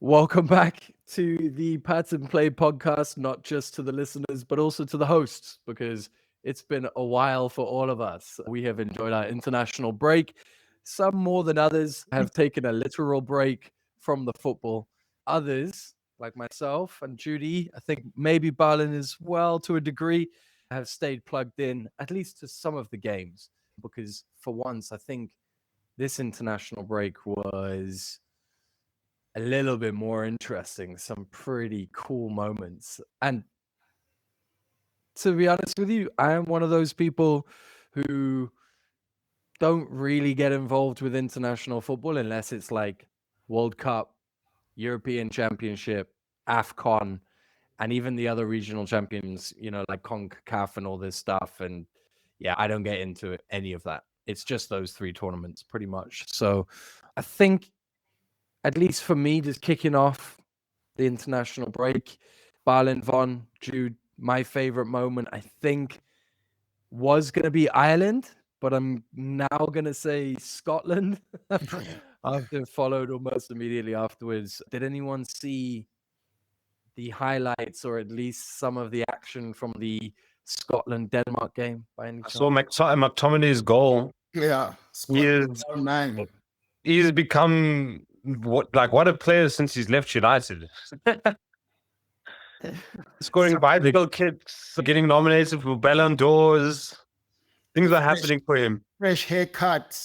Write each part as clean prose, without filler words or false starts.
Welcome back to the Pat and Play podcast, not just to the listeners, but also to the hosts, because it's been a while for all of us. We have enjoyed our international break. Some more than others have taken a literal break from the football. Others, like myself and Judy, I think maybe Barlin as well to a degree, have stayed plugged in, at least to some of the games, because for once, I think this international break was a little bit more interesting, some pretty cool moments. And to be honest with you, I am one of those people who don't really get involved with international football unless it's like World Cup, European Championship, AFCON, and even the other regional champions, like CONCACAF and all this stuff. And yeah, I don't get into any of that. It's just those three tournaments pretty much. So I think, at least for me, just kicking off the international break, Barlin, Von, Jude, my favorite moment, I think, was going to be Ireland, but I'm now going to say Scotland after followed almost immediately afterwards. Did anyone see the highlights or at least some of the action from the Scotland-Denmark game by any I chance? saw McTominay's goal. Yeah, He's become what a player since he's left United. Scoring bicycle kicks, getting nominated for Ballon d'Ors. Things are happening for him. Fresh haircut.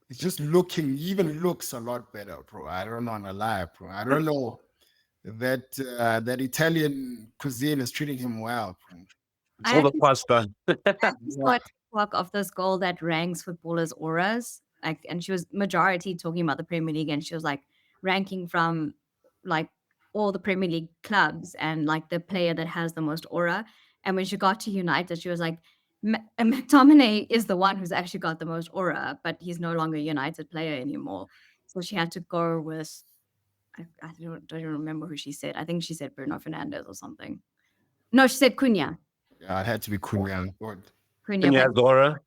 He's just even looks a lot better, bro. I don't want to lie, bro. I don't know that that Italian cuisine is treating him well, bro. It's all the pasta. What of this goal that ranks footballers' auras? And she was majority talking about the Premier League, and she was like ranking from like all the Premier League clubs and like the player that has the most aura. And when she got to United, she was like, McTominay is the one who's actually got the most aura, but he's no longer a United player anymore. So she had to go with, I don't even remember who she said. I think she said Bruno Fernandes or something. No, she said Cunha. Yeah, it had to be Cunha. Cunha has aura.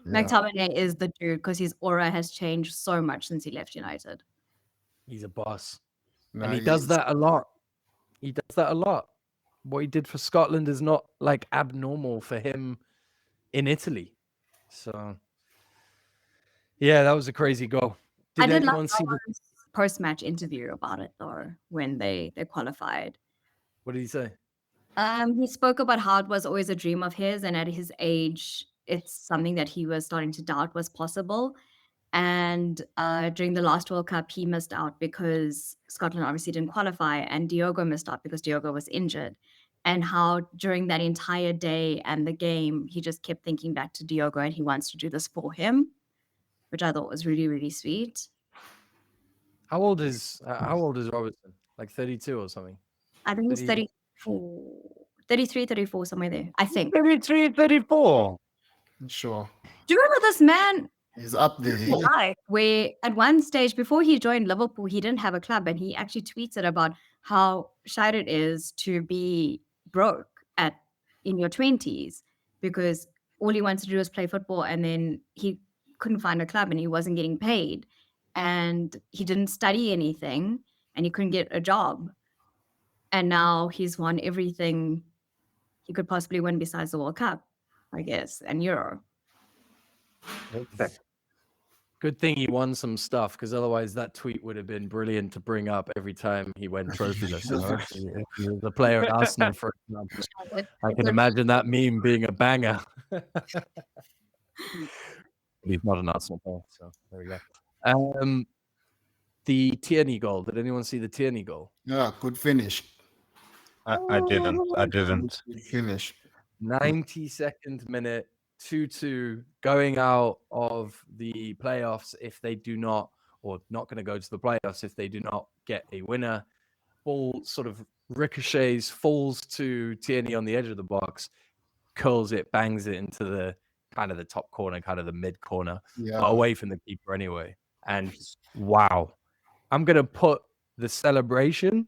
McTominay is the dude because his aura has changed so much since he left United. He's a boss. And he does that a lot. What he did for Scotland is not like abnormal for him in Italy. So, yeah, that was a crazy goal. I did like the post-match interview about it though, when they qualified. What did he say? He spoke about how it was always a dream of his, and at his age, it's something that he was starting to doubt was possible. And during the last World Cup, he missed out because Scotland obviously didn't qualify, and Diogo missed out because Diogo was injured. And how during that entire day and the game, he just kept thinking back to Diogo, and he wants to do this for him, which I thought was really, really sweet. How old is Robertson? Like 32 or something? I think he's 34, 33, 34, somewhere there, I think. 33, 34. Sure. Do you remember this man? He's up there. Where at one stage before he joined Liverpool, he didn't have a club, and he actually tweeted about how shy it is to be broke in your 20s because all he wanted to do was play football, and then he couldn't find a club and he wasn't getting paid, and he didn't study anything and he couldn't get a job, and now he's won everything he could possibly win besides the World Cup, I guess, and Euro. Okay. Good thing he won some stuff, because otherwise that tweet would have been brilliant to bring up every time he went trophyless. The player at Arsenal, for example. I can imagine that meme being a banger. He's not an Arsenal player, so there we go. The Tierney goal. Did anyone see the Tierney goal? Yeah, good finish. I didn't. Good finish. 92nd minute. 2-2 going out of the playoffs if they do not, or not going to go to the playoffs if they do not get a winner. Ball sort of ricochets, falls to Tierney on the edge of the box, curls it, bangs it into the kind of the top corner, kind of the mid corner, but away from the keeper anyway. And wow, I'm going to put the celebration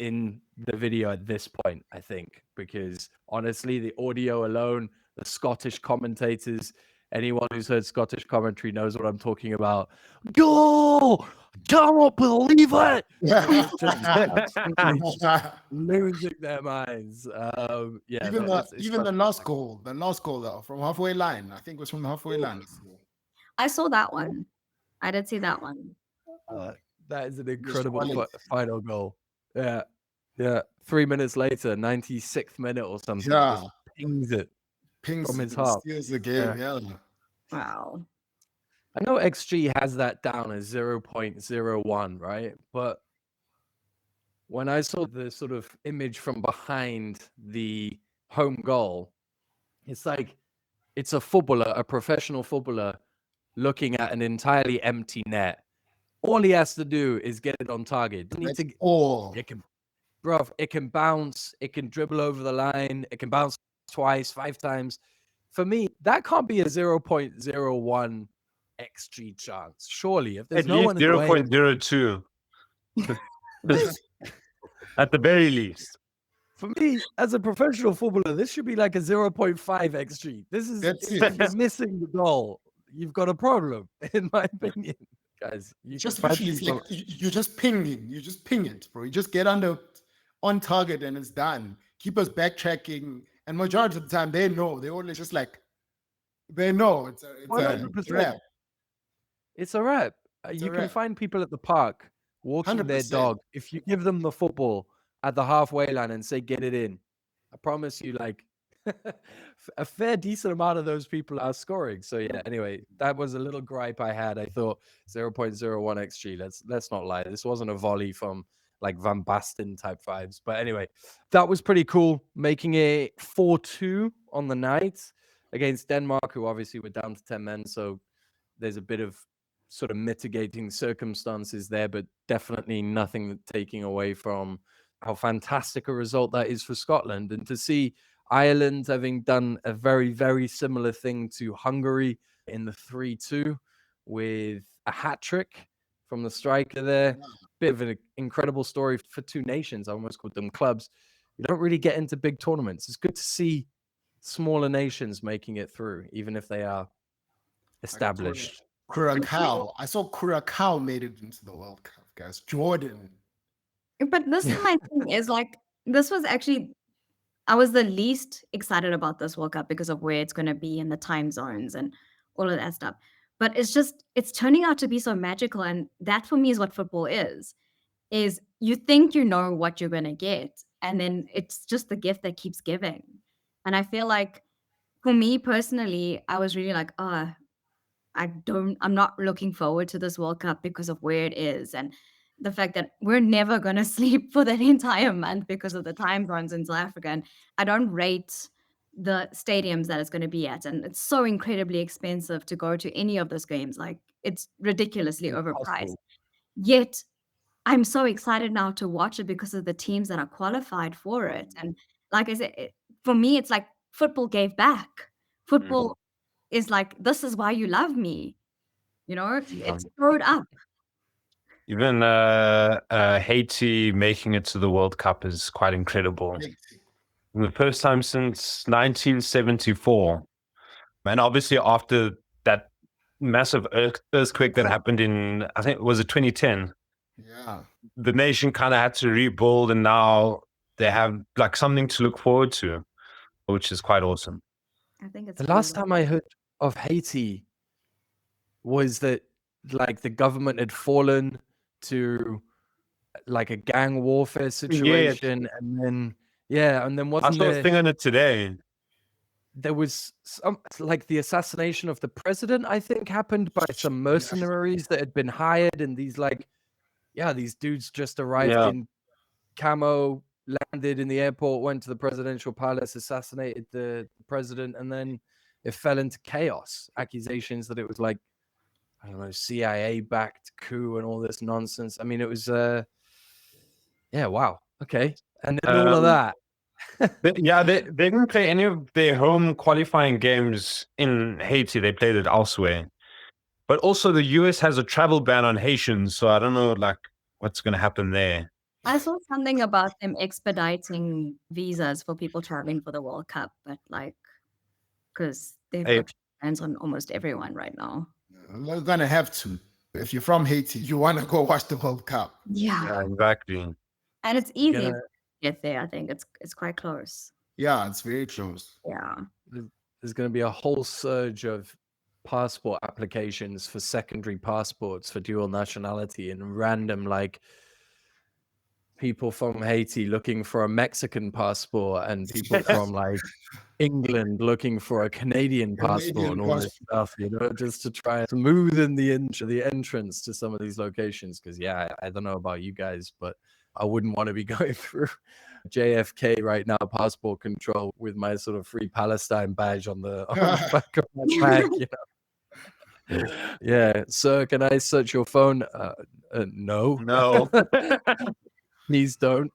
in the video at this point, I think, because honestly, the audio alone, the Scottish commentators, Anyone who's heard Scottish commentary knows what I'm talking about. Goal! Cannot believe it! Just absolutely losing their minds. Yeah, even it's the last goal though, from halfway line. I think it was from the halfway line. I saw that one. I did see that one. That is an Just incredible quality. final goal. Yeah. Yeah. 3 minutes later, 96th minute or something. Yeah. Just pings it Pings from it his and half. steals the game. Yeah. Wow. I know XG has that down as 0.01, right? But when I saw the sort of image from behind the home goal, it's like it's a footballer, a professional footballer, looking at an entirely empty net. All he has to do is get it on target. It can, bruv, it can bounce, it can dribble over the line, it can bounce twice, 5 times. For me, that can't be a 0.01 XG chance. Surely, if there's At no least one in the way, 0.02. At the very least. for me, as a professional footballer, this should be like a 0.5 XG. This is if you're missing the goal, you've got a problem, in my opinion. Guys, you just literally, it's like you're just pinging. You just ping it, bro. You just get on target and it's done. Keepers backtracking, and majority of the time they know. They only just like they know it's a wrap. It's a wrap. You can find people at the park walking their 100%. dog. If you give them the football at the halfway line and say, get it in, I promise you, like, a fair decent amount of those people are scoring. So, yeah, anyway, that was a little gripe I had. I thought 0.01 XG. Let's not lie. This wasn't a volley from, like, Van Basten type vibes. But anyway, that was pretty cool, making it 4-2 on the night against Denmark, who obviously were down to 10 men. So there's a bit of sort of mitigating circumstances there, but definitely nothing taking away from how fantastic a result that is for Scotland. And to see Ireland having done a very, very similar thing to Hungary in the 3-2 with a hat trick from the striker there. Bit of an incredible story for two nations. I almost called them clubs. You don't really get into big tournaments. It's good to see smaller nations making it through, even if they are established. Curacao. I saw Curacao made it into the World Cup, guys. Jordan. But this is my thing is like, this was actually, I was the least excited about this World Cup because of where it's going to be and the time zones and all of that stuff. But it's turning out to be so magical. And that for me is what football is you think you know what you're going to get. And then it's just the gift that keeps giving. And I feel like for me personally, I was really like, oh, I'm not looking forward to this World Cup because of where it is and the fact that we're never going to sleep for that entire month because of the time zones in South Africa. And I don't rate the stadiums that it's going to be at. And it's so incredibly expensive to go to any of those games. Like, it's ridiculously overpriced. Yet I'm so excited now to watch it because of the teams that are qualified for it. And like I said, for me, it's like football gave back. Football is like, this is why you love me. You know, it's showed up. Even Haiti making it to the World Cup is quite incredible. The first time since 1974. And obviously after that massive earthquake that happened in, I think, was it 2010? Yeah. The nation kind of had to rebuild, and now they have like something to look forward to, which is quite awesome. I think it's the last time I heard of Haiti was that like the government had fallen to like a gang warfare situation, and then I saw a thing on it today. There was some like the assassination of the president, I think, happened by some mercenaries that had been hired, and these these dudes just arrived in camo, landed in the airport, went to the presidential palace, assassinated the president, and then it fell into chaos. Accusations that it was like, I don't know, CIA-backed coup and all this nonsense. I mean, it was, wow, okay. And then all of that. They didn't play any of their home qualifying games in Haiti. They played it elsewhere. But also the US has a travel ban on Haitians, so I don't know like what's going to happen there. I saw something about them expediting visas for people traveling for the World Cup, but like, because they've got hands on almost everyone right now. We're gonna have to. If you're from Haiti, you want to go watch the World Cup. Yeah, exactly. And it's easy Gonna- to get there. I think it's quite close. Yeah, it's very close. Yeah. There's going to be a whole surge of passport applications for secondary passports for dual nationality, and random like people from Haiti looking for a Mexican passport, and people from like England looking for a Canadian passport and all this stuff, just to try and smoothen the entrance to some of these locations. Because I don't know about you guys, but I wouldn't want to be going through JFK right now, passport control, with my sort of Free Palestine badge on the back of my bag. Yeah, sir, can I search your phone? No. Please don't.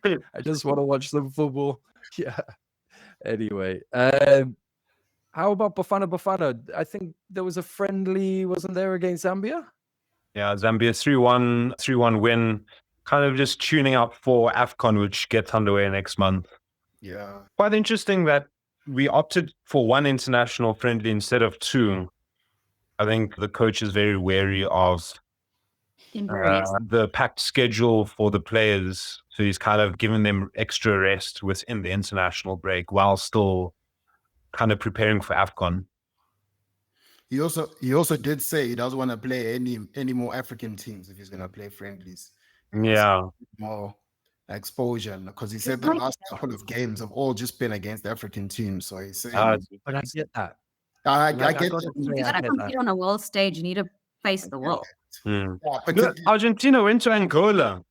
I just want to watch some football. Yeah. Anyway, how about Bafana? I think there was a friendly, wasn't there, against Zambia? Yeah, Zambia 3-1 win. Kind of just tuning up for AFCON, which gets underway next month. Yeah. Quite interesting that we opted for one international friendly instead of two. I think the coach is very wary of the packed schedule for the players. So he's kind of given them extra rest within the international break while still kind of preparing for AFCON. He also did say he doesn't want to play any more African teams if he's going to play friendlies. Yeah. More exposure, because he said the last couple of games have all just been against African teams. So he's saying, but I get that. I get You gotta compete on a world stage. You need to face the world. Yeah, but Look, Argentina went to Angola.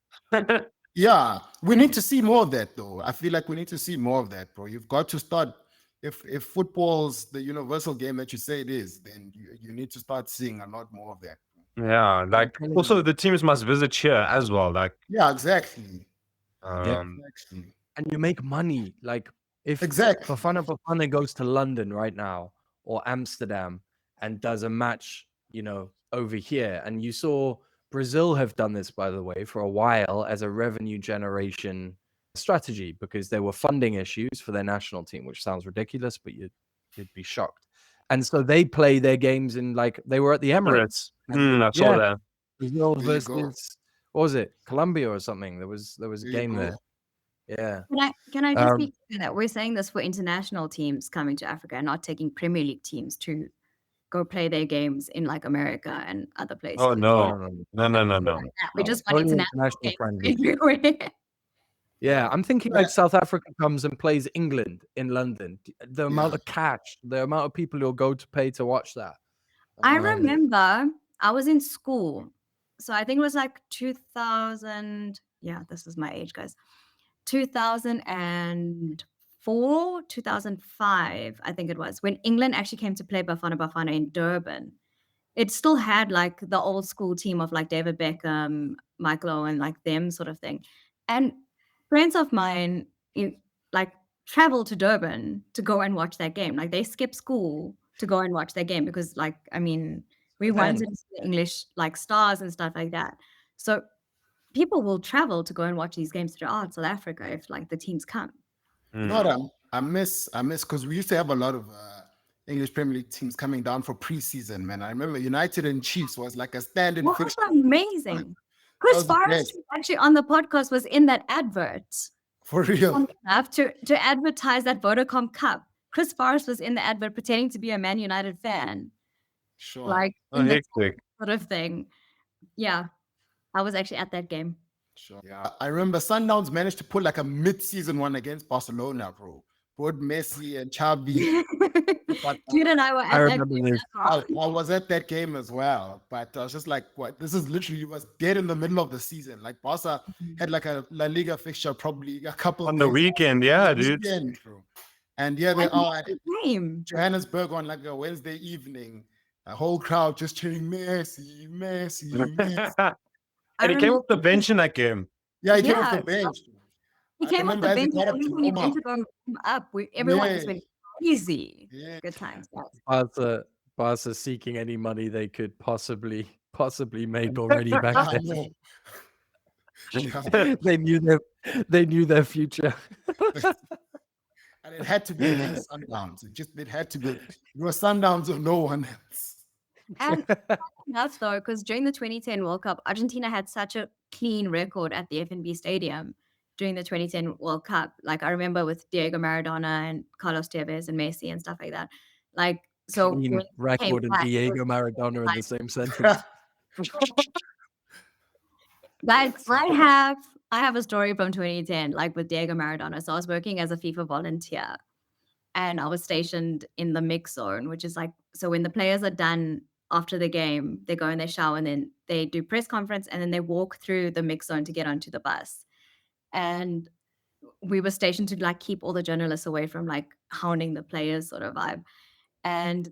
yeah, we need to see more of that, though. I feel like we need to see more of that, bro. You've got to start. If football's the universal game that you say it is, then you need to start seeing a lot more of that. Yeah, like also the teams must visit here as well. Like, yeah, exactly. Exactly. And you make money. Like if Exactly. Bafana goes to London right now or Amsterdam and does a match, over here, and you saw Brazil have done this, by the way, for a while as a revenue generation strategy, because there were funding issues for their national team, which sounds ridiculous, but you'd be shocked. And so they play their games in, like, they were at the Emirates. I saw that. Brazil versus, what was it, Colombia or something? There was a game there. Yeah. Can I just be clear that we're saying this for international teams coming to Africa and not taking Premier League teams to go play their games in like America and other places? Oh no. We just want international friendly. everywhere. Yeah, I'm thinking like South Africa comes and plays England in London. The amount of cash, the amount of people who'll go to pay to watch that. I remember I was in school. So I think it was like 2000. Yeah, this is my age, guys. 2004, 2005, I think it was, when England actually came to play Bafana in Durban. It still had like the old school team of like David Beckham, Michael Owen, like them sort of thing. And friends of mine like travel to Durban to go and watch that game. Like they skip school to go and watch that game because, like, I mean, we wanted to see English like stars and stuff like that. So people will travel to go and watch these games throughout South Africa if like the teams come. I miss because we used to have a lot of English Premier League teams coming down for preseason, man. I remember United and Chiefs was like a standing fixture. Amazing. Chris Forrest, actually on the podcast, was in that advert. For real. Enough to advertise that Vodacom Cup. Chris Forrest was in the advert pretending to be a Man United fan. Sure. Like hectic sort of thing. Yeah. I was actually at that game. Sure. Yeah. I remember Sundowns managed to pull like a mid-season one against Barcelona, bro. Brought Messi and Xavi. Dude and I were at that game. I was at that game as well, but I was just like, what? This is literally was dead in the middle of the season. Like Barca had like a La Liga fixture probably a couple on the weekend, dude. Bro. And they are at game. Johannesburg on like a Wednesday evening. A whole crowd just cheering Messi, Messi, Messi. And he came off the bench in that game. Yeah, he came off the bench. He came off the bench when he went to go up. Everyone just went crazy. Yeah. Good times. Barca seeking any money they could possibly make already back then. They knew their future. And it had to be against Sundowns. It had to be. It was Sundowns or no one else. And enough though, because during the 2010 World Cup, Argentina had such a clean record at the FNB Stadium during the 2010 World Cup. Like I remember with Diego Maradona and Carlos Tevez and Messi and stuff like that. Like so, Clean when it came record and back, it Diego was Maradona in the like, same sentence. Like I have a story from 2010, like with Diego Maradona. So I was working as a FIFA volunteer, and I was stationed in the mix zone, which is like so when the players are done after the game, they go in their shower and then they do press conference and then they walk through the mix zone to get onto the bus. And we were stationed to like keep all the journalists away from like hounding the players sort of vibe. And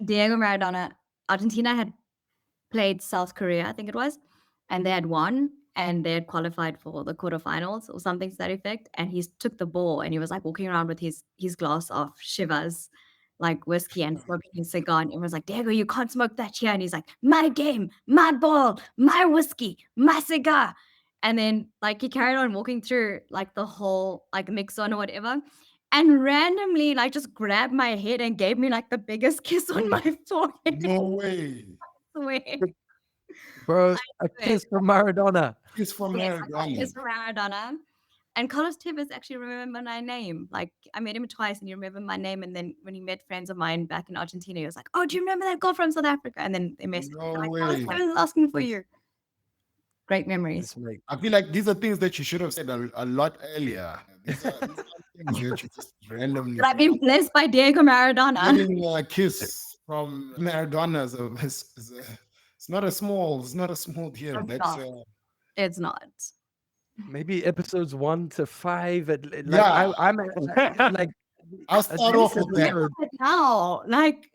Diego Maradona, Argentina had played South Korea, I think it was, and they had won and they had qualified for the quarterfinals or something to that effect. And he took the ball and he was like walking around with his glass of Chivas, like whiskey, and smoking his cigar. And everyone's like, Diego, you can't smoke that here. And he's like, my game, my ball, my whiskey, my cigar. And then like he carried on walking through like the whole like mix on or whatever. And randomly like just grabbed my head and gave me like the biggest kiss on my forehead. No way. Swear. Bro, a kiss from Maradona. Kiss from Yes, I got a Maradona. kiss from Maradona. And Carlos Tevez actually remember my name. Like I met him twice and he remembered my name. And then when he met friends of mine back in Argentina, he was like, oh, do you remember that girl from South Africa? And then they messaged No me like, Carlos way. Tevez is asking for you. Great memories. This make- I feel like these are things that you should have said a lot earlier. These are things that you just randomly. But I've been blessed by Diego Maradona. Getting a kiss from Maradona it's not a small deal. It's That's not. It's not. Maybe episodes 1 to 5. Like Yeah. I'm like I'll start off with that. Remember it now. Like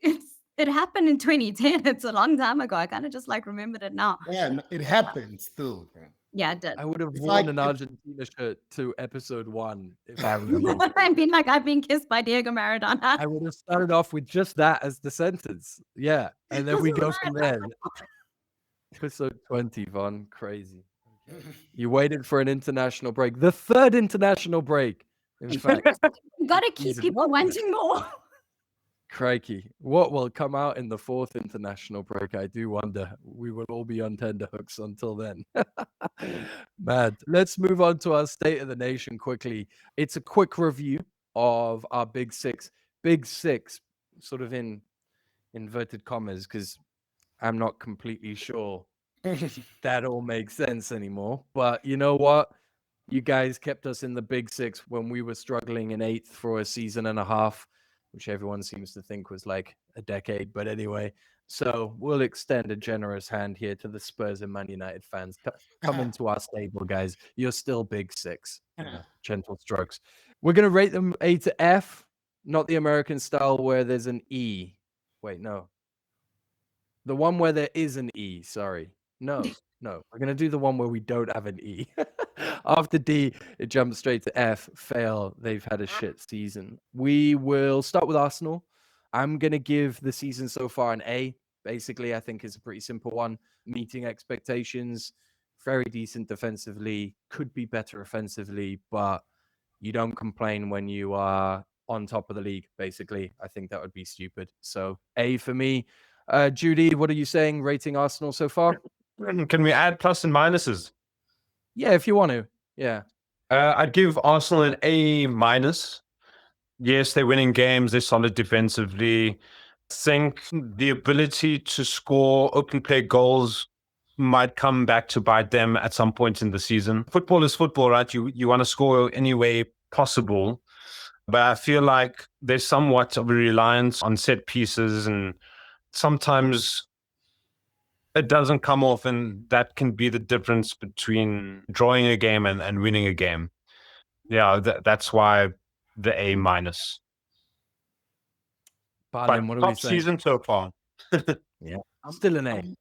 it happened in 2010. It's a long time ago. I kind of just like remembered it now. Yeah, it happened still. Bro. Yeah, it did. I would have It's worn like an if- Argentina shirt to episode 1 if I remember. I've been like, I've been kissed by Diego Maradona. I would have started off with just that as the sentence. Yeah. And then we go from there. Episode 20, Von. Crazy. Okay. You waited for an international break. The third international break. In fact, You gotta keep Jesus, people what? wanting more. crikey. What will come out in the fourth international break? I do wonder. We will all be on tenterhooks until then. Mad. Let's move on to our State of the Nation quickly. It's a quick review of our Big Six. Big Six, sort of in inverted commas, because I'm not completely sure that all makes sense anymore. But you know what? You guys kept us in the Big Six when we were struggling in eighth for a season and a half, which everyone seems to think was like a decade. But anyway, so we'll extend a generous hand here to the Spurs and Man United fans. Come into our stable, guys. You're still Big Six. Gentle strokes. We're going to rate them A to F, not the American style where there's an E. Wait, no. The one where there is an E, sorry. No. We're going to do the one where we don't have an E. After D, it jumps straight to F. Fail. They've had a shit season. We will start with Arsenal. I'm going to give the season so far an A. Basically, I think it's a pretty simple one. Meeting expectations. Very decent defensively. Could be better offensively, but you don't complain when you are on top of the league, basically. I think that would be stupid. So A for me. Judy, what are you saying rating Arsenal so far? Can we add plus and minuses? Yeah, if you want to. Yeah. I'd give Arsenal an A minus. Yes, they're winning games. They're solid defensively. I think the ability to score open play goals might come back to bite them at some point in the season. Football is football, right? You want to score any way possible. But I feel like there's somewhat of a reliance on set pieces, and sometimes it doesn't come off, and that can be the difference between drawing a game and winning a game. Yeah, that's why the A minus. Barlin, what are we Top saying? season so far. Still an A.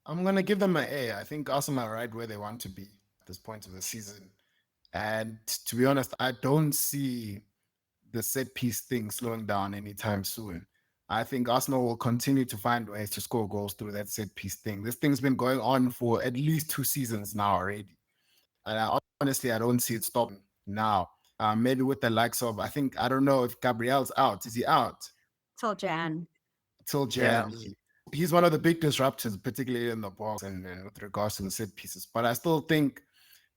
I'm gonna give them an A. I think Arsenal are right where they want to be at this point of the season. And to be honest, I don't see the set piece thing slowing down anytime soon. I think Arsenal will continue to find ways to score goals through that set piece thing. This thing's been going on for at least 2 seasons now already. And honestly, I don't see it stopping now. maybe with the likes of, I don't know if Gabriel's out. Is he out? Till Jan. Till Jan. Yeah. He's one of the big disruptors, particularly in the box and with regards to the set pieces. But I still think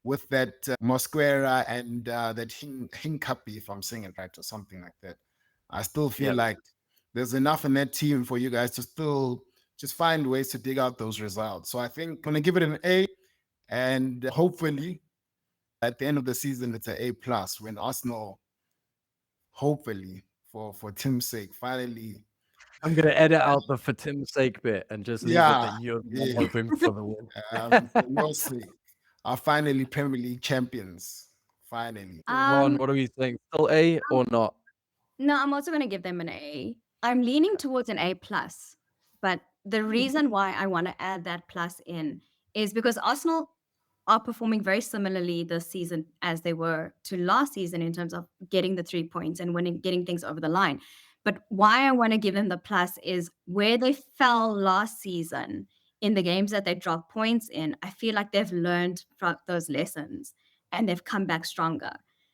with that Mosquera and that Hinkapi, if I'm saying it right, or something like that, I still feel like there's enough in that team for you guys to still just find ways to dig out those results. So I think I'm going to give it an A, and hopefully at the end of the season, it's an A+ when Arsenal, hopefully, for Tim's sake, finally. I'm going to edit out the for Tim's sake bit and just leave it that you're hoping for the win. For your sake, are finally Premier League champions. Finally. Ron, what are we saying? Still A or not? No, I'm also going to give them an A. I'm leaning towards an A+. But the reason why I want to add that plus in is because Arsenal are performing very similarly this season as they were to last season in terms of getting the 3 points and getting things over the line. But why I want to give them the plus is where they fell last season in the games that they dropped points in. I feel like they've learned from those lessons and they've come back stronger.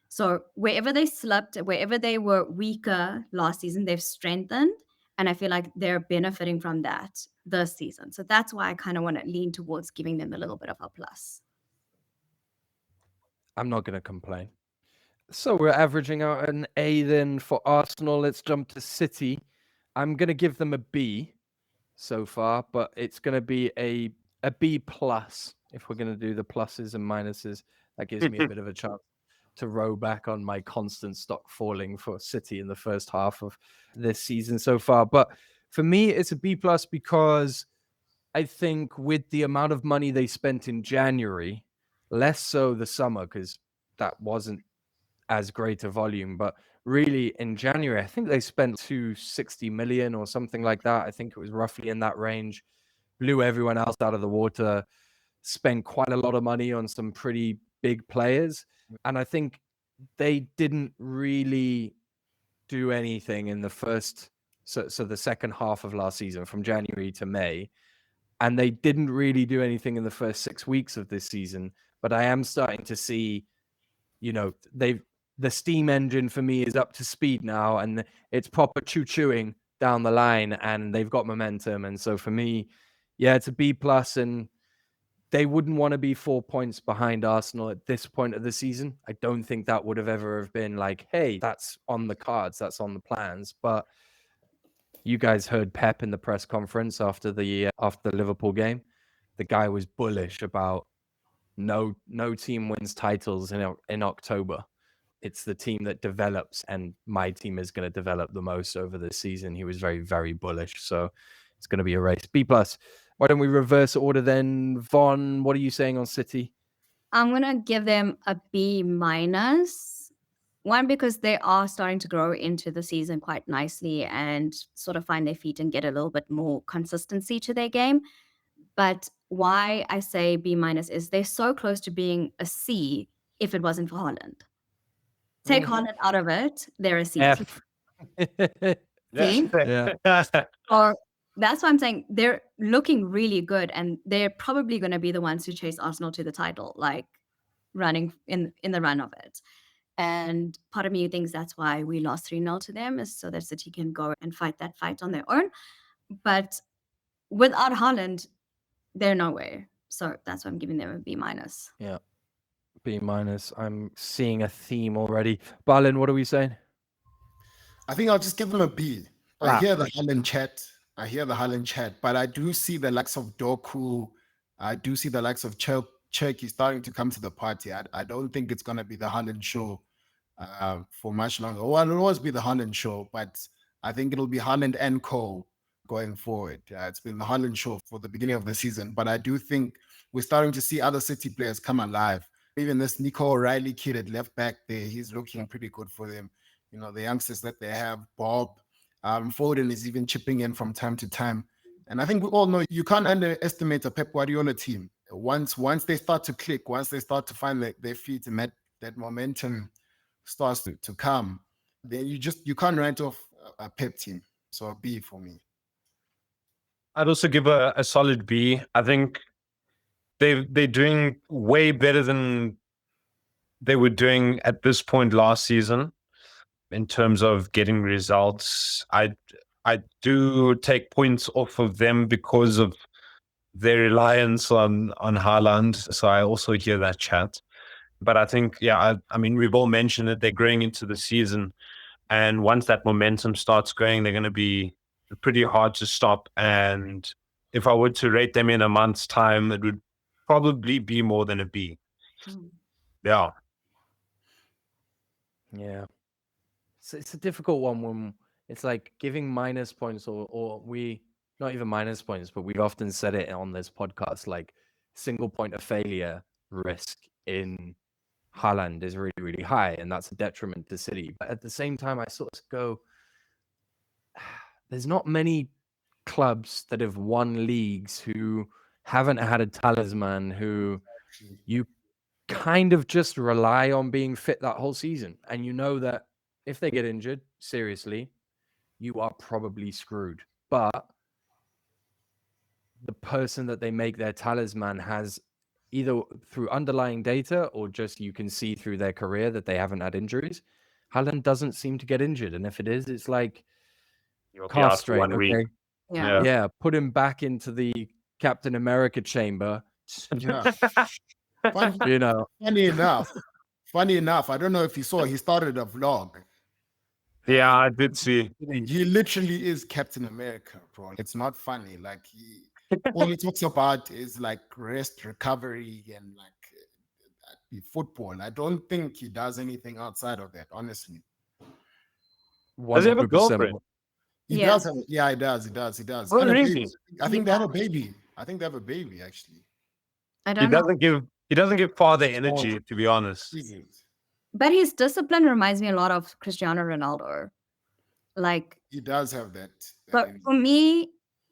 So wherever they slipped, wherever they were weaker last season, they've strengthened. And I feel like they're benefiting from that this season. So that's why I kind of want to lean towards giving them a little bit of a plus. I'm not going to complain. So we're averaging out an A then for Arsenal. Let's jump to City. I'm going to give them a B so far, but it's going to be a B+ if we're going to do the pluses and minuses. That gives me a bit of a chance to row back on my constant stock falling for City in the first half of this season so far. But for me, it's a B+ because I think with the amount of money they spent in January, less so the summer, because that wasn't as great a volume, but really in January, I think they spent 260 million or something like that. I think it was roughly in that range. Blew everyone else out of the water, spent quite a lot of money on some pretty big players. And I think they didn't really do anything in the the second half of last season from January to May. And they didn't really do anything in the first 6 weeks of this season. But I am starting to see, the steam engine for me is up to speed now, and it's proper choo-chooing down the line, and they've got momentum. And so for me, it's a B+, and they wouldn't want to be 4 points behind Arsenal at this point of the season. I don't think that would have ever been like, hey, that's on the cards, that's on the plans. But you guys heard Pep in the press conference after the Liverpool game. The guy was bullish about no team wins titles in October. It's the team that develops, and my team is going to develop the most over the season. He was very, very bullish. So it's going to be a race. B+. Why don't we reverse order then? Von, what are you saying on City? I'm going to give them a B-. One, because they are starting to grow into the season quite nicely and sort of find their feet and get a little bit more consistency to their game. But why I say B- is they're so close to being a C if it wasn't for Holland. Take Holland out of it, they're a C. F. See? Or that's why I'm saying they're looking really good, and they're probably going to be the ones who chase Arsenal to the title, like running in the run of it. And part of me thinks that's why we lost 3-0 to them, is so that City can go and fight that fight on their own. But without Holland, they're nowhere. So that's why I'm giving them a B-. Yeah. B-. I'm seeing a theme already. Balin, what are we saying? I think I'll just give them a B. I hear the Holland chat, but I do see the likes of Doku. I do see the likes of Cherky starting to come to the party. I don't think it's going to be the Holland show for much longer. Well, it'll always be the Holland show, but I think it'll be Holland and Co. going forward. It's been the Holland show for the beginning of the season, but I do think we're starting to see other City players come alive. Even this Nico O'Reilly kid at left back there, he's looking pretty good for them. The youngsters that they have, Bob, Foden is even chipping in from time to time. And I think we all know you can't underestimate a Pep Guardiola team. Once they start to click, once they start to find their feet and that momentum starts to come, then you can't write off a Pep team. So a B for me. I'd also give a solid B. I think they're doing way better than they were doing at this point last season in terms of getting results. I do take points off of them because of their reliance on Haaland. So I also hear that chat. But I think, yeah, I mean, we've all mentioned that they're growing into the season. And once that momentum starts going, they're going to be pretty hard to stop. And if I were to rate them in a month's time, it would probably be more than a B. Mm. Yeah. Yeah. It's a difficult one when it's like giving minus points or we not even minus points, but we've often said it on this podcast, like single point of failure risk in Haaland is really, really high, and that's a detriment to City. But at the same time, I sort of go, there's not many clubs that have won leagues who haven't had a talisman who you kind of just rely on being fit that whole season. And you know that if they get injured, seriously, you are probably screwed. But the person that they make their talisman has either through underlying data or just you can see through their career that they haven't had injuries. Haaland doesn't seem to get injured. And if it is, it's like You'll be calf out for strain. 1 week. Okay. Yeah. Yeah. Put him back into the Captain America chamber. Yeah. Funny, You know, funny enough, I don't know if you saw, he started a vlog. Yeah, I did see. He literally is Captain America, bro. It's not funny. Like all he talks about is like rest, recovery, and like football. I don't think he does anything outside of that, honestly. Does he have a 100%. girlfriend? He Yeah. does have, yeah, he does. Oh, And a really? baby. I think they have a baby. I think they have a baby, actually. I He don't know. doesn't give father energy, to be honest. Jesus. But his discipline reminds me a lot of Cristiano Ronaldo. Like, He does have that. but for me,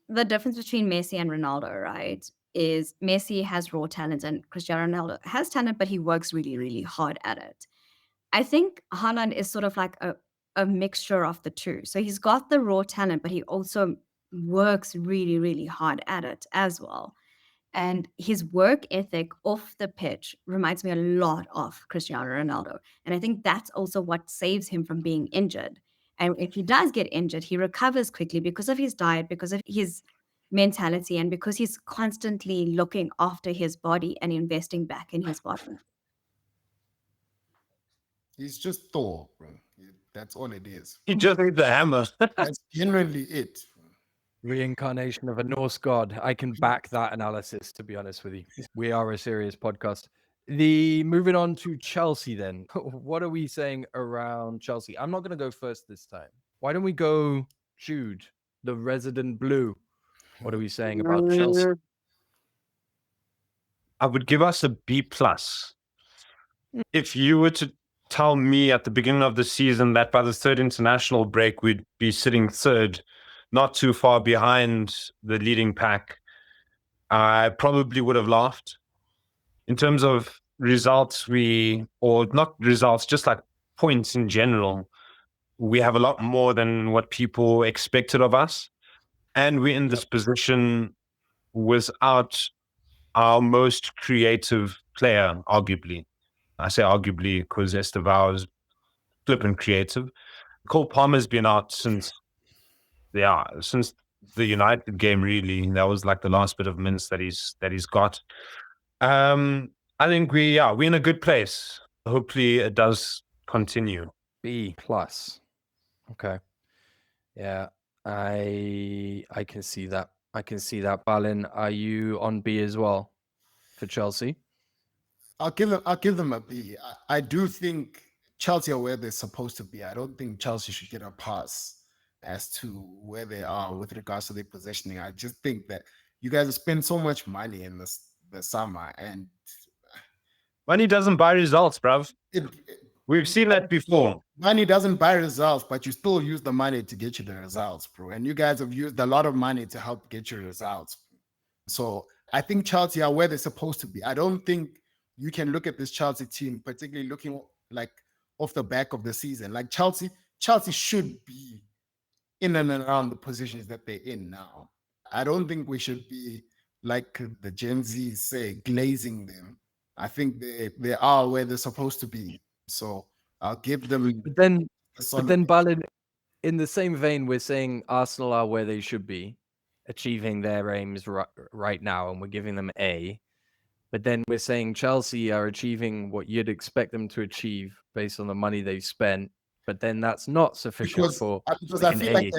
the difference between Messi and Ronaldo, right, is Messi has raw talent and Cristiano Ronaldo has talent, but he works really, really hard at it. I think Haaland is sort of like a mixture of the two. So he's got the raw talent, but he also works really, really hard at it as well. And his work ethic off the pitch reminds me a lot of Cristiano Ronaldo. And I think that's also what saves him from being injured. And if he does get injured, he recovers quickly because of his diet, because of his mentality, and because he's constantly looking after his body and investing back in his body. He's just Thor, bro. That's all it is. He just needs a hammer. That's generally it. Reincarnation of a Norse god. I can back that analysis, to be honest with you. We are a serious podcast. Moving on to Chelsea then. What are we saying around Chelsea? I'm not going to go first this time. Why don't we go Jude, the resident blue? What are we saying about Chelsea? I would give us a B plus. If you were to tell me at the beginning of the season that by the third international break we'd be sitting third, not too far behind the leading pack, I probably would have laughed. In terms of results, or not results, just like points in general, we have a lot more than what people expected of us. And we're in this position without our most creative player, arguably. I say arguably because Estevao is flipping creative. Cole Palmer's been out since the United game, really. That was like the last bit of minutes that he's got. I think we're in a good place. Hopefully it does continue. B plus. Okay. Yeah, I can see that. I can see that. Balin, are you on B as well for Chelsea? I'll give them a B. I do think Chelsea are where they're supposed to be. I don't think Chelsea should get a pass as to where they are with regards to their positioning. I just think that you guys have spent so much money in the summer, and Money doesn't buy results, bruv. We've seen that before. Money doesn't buy results, but you still use the money to get you the results, bro. And you guys have used a lot of money to help get your results. So I think Chelsea are where they're supposed to be. I don't think you can look at this Chelsea team, particularly looking like off the back of the season. Like Chelsea should be in and around the positions that they're in now. I don't think we should be, like the Gen Z say, glazing them I think they are where they're supposed to be. So I'll give them. But then, a solid but then Balin, in the same vein, we're saying Arsenal are where they should be, achieving their aims right now, and we're giving them A. But then we're saying Chelsea are achieving what you'd expect them to achieve based on the money they've spent. But then that's not sufficient for because like I an feel A. like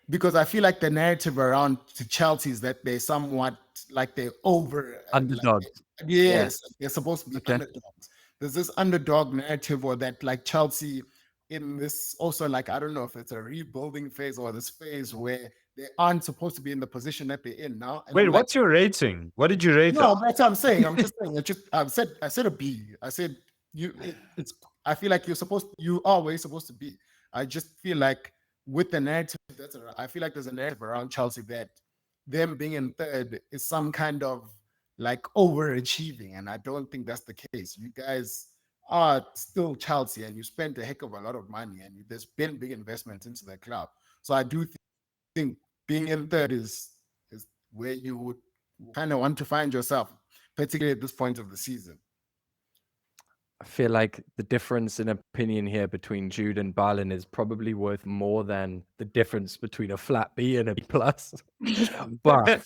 because I feel like the narrative around to Chelsea is that they're somewhat like they're over Underdogs. Yes, they're supposed to be Okay. underdogs. There's this underdog narrative, or that like Chelsea in this also, like, I don't know if it's a rebuilding phase or this phase where they aren't supposed to be in the position that they're in now. And Wait, I'm like, what's your rating? What did you rate no, it? that's what I'm saying. I'm just saying. I said a B. I said it's. I feel like you are where you're supposed to be. I just feel like with the narrative I feel like there's a narrative around Chelsea that them being in third is some kind of like overachieving, and I don't think that's the case. You guys are still Chelsea, and you spent a heck of a lot of money, and there's been big investments into the club. So I do think being in third is where you would kind of want to find yourself, particularly at this point of the season. I feel like the difference in opinion here between Jude and Balin is probably worth more than the difference between a flat B and a B plus. But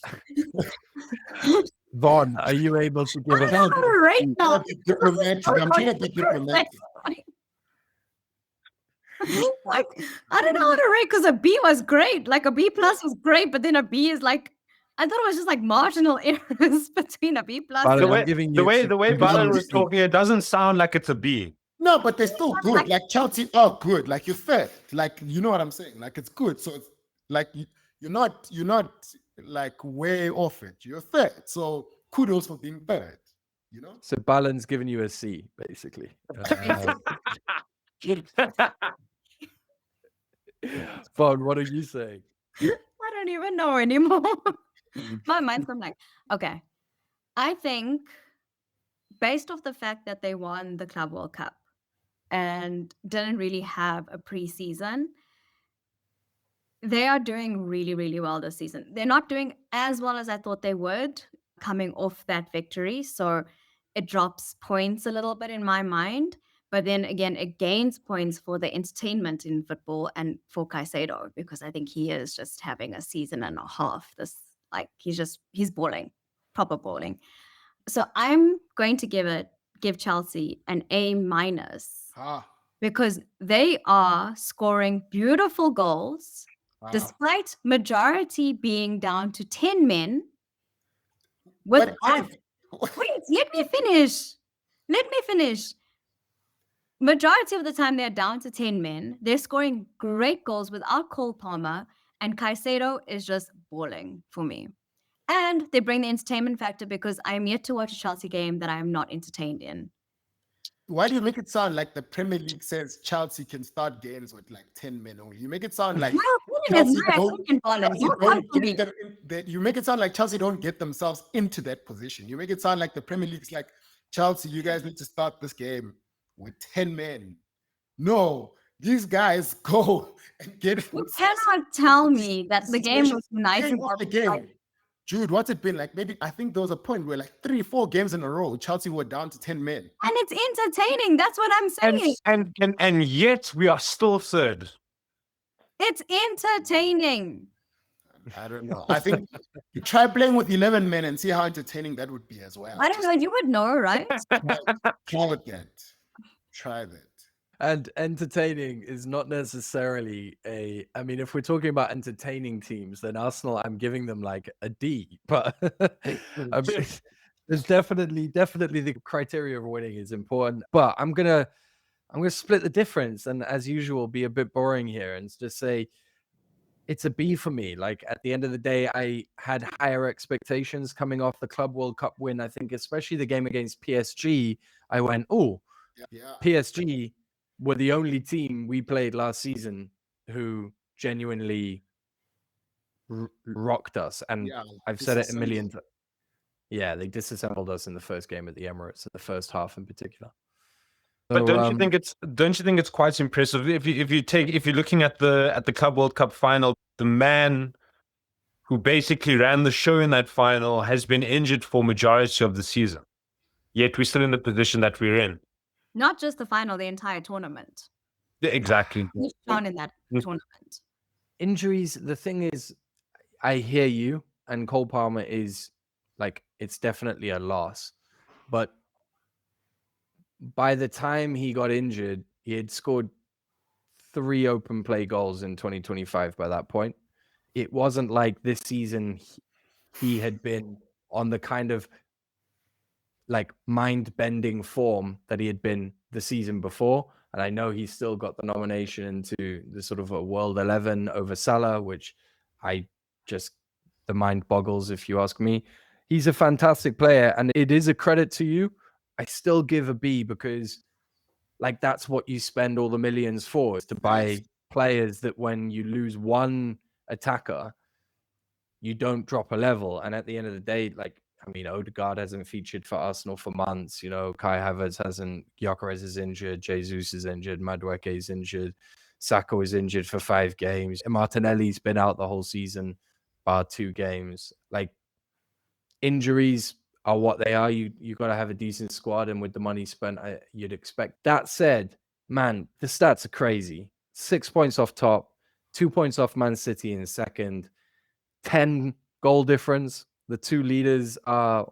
Vaughn, are you able to give I don't know how to rate I'm now. trying to be diplomatic. Like, I don't know how to rate, because a B was great. Like a B plus was great, but then a B is like, I thought it was just like marginal errors between a B plus. Balin, The I'm way, giving the you way, some- the way I'm giving Balin you was some- talking, it doesn't sound like it's a B. No, but they're still good. Like Chelsea are good. Like you're third. Like, you know what I'm saying? Like it's good. So it's like you're not like way off it. You're third. So kudos for being third. You know? So Balin's giving you a C, basically. Vaughn, what are you saying? I don't even know anymore. My mind's gone blank. Okay. I think based off the fact that they won the Club World Cup and didn't really have a preseason, they are doing really, really well this season. They're not doing as well as I thought they would coming off that victory. So it drops points a little bit in my mind. But then again, it gains points for the entertainment in football and for Caicedo, because I think he is just having a season and a half. He's balling, proper balling. So I'm going to give Chelsea an A minus because they are scoring beautiful goals. Despite majority being down to 10 men, wait, let me finish. Majority of the time they're down to 10 men. They're scoring great goals without Cole Palmer, and Caicedo is just balling for me. And they bring the entertainment factor, because I'm yet to watch a Chelsea game that I am not entertained in. Why do you make it sound like the Premier League says Chelsea can start games with like 10 men only? You make it sound like you make it sound like Chelsea don't get themselves into that position. You make it sound like the Premier League's like, Chelsea, you guys need to start this game with 10 men. No, these guys go and get. You cannot tell me that the game was nice. Jude, what's it been like? Maybe I think there was a point where like 3-4 games in a row, Chelsea were down to 10 men. And it's entertaining. That's what I'm saying. And yet we are still third. It's entertaining. I don't know. I think try playing with 11 men and see how entertaining that would be as well. I don't know. You would know, right? Try that. And entertaining is not necessarily I mean, if we're talking about entertaining teams, then Arsenal, I'm giving them like a D. But I mean, there's definitely the criteria of winning is important. But I'm gonna split the difference, and as usual, be a bit boring here and just say it's a B for me. Like at the end of the day, I had higher expectations coming off the Club World Cup win. I think especially the game against PSG, I went, oh, PSG were the only team we played last season who genuinely rocked us. And I've said it a million times. Yeah, they disassembled us in the first game at the Emirates, in the first half in particular. But so, don't you think it's quite impressive if you're looking at the Club World Cup final, the man who basically ran the show in that final has been injured for majority of the season. yet we're still in the position that we're in. Not just the final, the entire tournament. Exactly. We've shown in that Mm. tournament. Injuries, the thing is, I hear you, and Cole Palmer is like, it's definitely a loss. But by the time he got injured, he had scored 3 open play goals in 2025 by that point. It wasn't like this season he had been on the kind of like mind-bending form that he had been the season before. And I know he's still got the nomination into the sort of a World 11 over Salah, which the mind boggles if you ask me. He's a fantastic player, and it is a credit to you. I still give a B because like that's what you spend all the millions for, is to buy players that when you lose one attacker, you don't drop a level. And at the end of the day, like, I mean, Odegaard hasn't featured for Arsenal for months. You know, Kai Havertz hasn't. Gyökeres is injured. Jesus is injured. Madueke is injured. Saka is injured for 5 games. And Martinelli's been out the whole season, bar 2 games. Like, injuries are what they are. You got to have a decent squad, and with the money spent, you'd expect. That said, man, the stats are crazy. 6 points off top, 2 points off Man City in second, 10 goal difference. The 2 leaders are,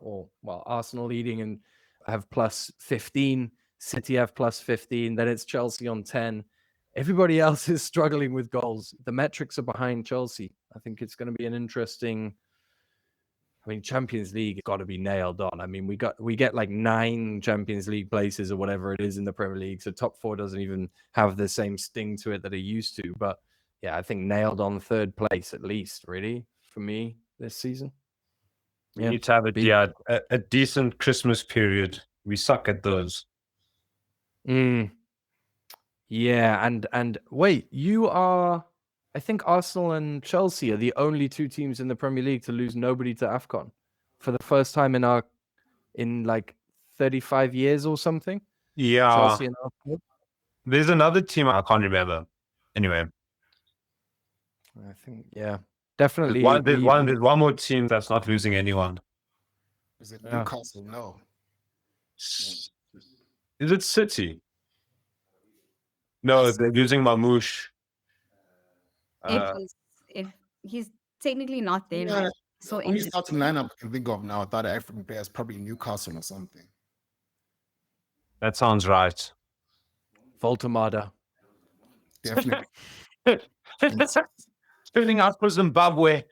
Arsenal leading and have plus 15. City have plus 15. Then it's Chelsea on 10. Everybody else is struggling with goals. The metrics are behind Chelsea. I think it's going to be an interesting. I mean, Champions League got to be nailed on. I mean, we get like 9 Champions League places or whatever it is in the Premier League. So top 4 doesn't even have the same sting to it that it used to. But yeah, I think nailed on 3rd place at least, really, for me this season. We need to have a decent Christmas period. We suck at those. Yeah, and wait, you are. I think Arsenal and Chelsea are the only 2 teams in the Premier League to lose nobody to AFCON for the first time in like 35 years or something. Yeah. Chelsea and Arsenal. There's another team I can't remember. Anyway, I think definitely. There's one more team that's not losing anyone. Is it Newcastle? No. Is it City? No, they're losing Mamouche. If he's technically not there, Yeah, so only starting lineup I can think of now. I thought African players probably Newcastle or something. That sounds right. Voltamada. Definitely. Spilling out for Zimbabwe.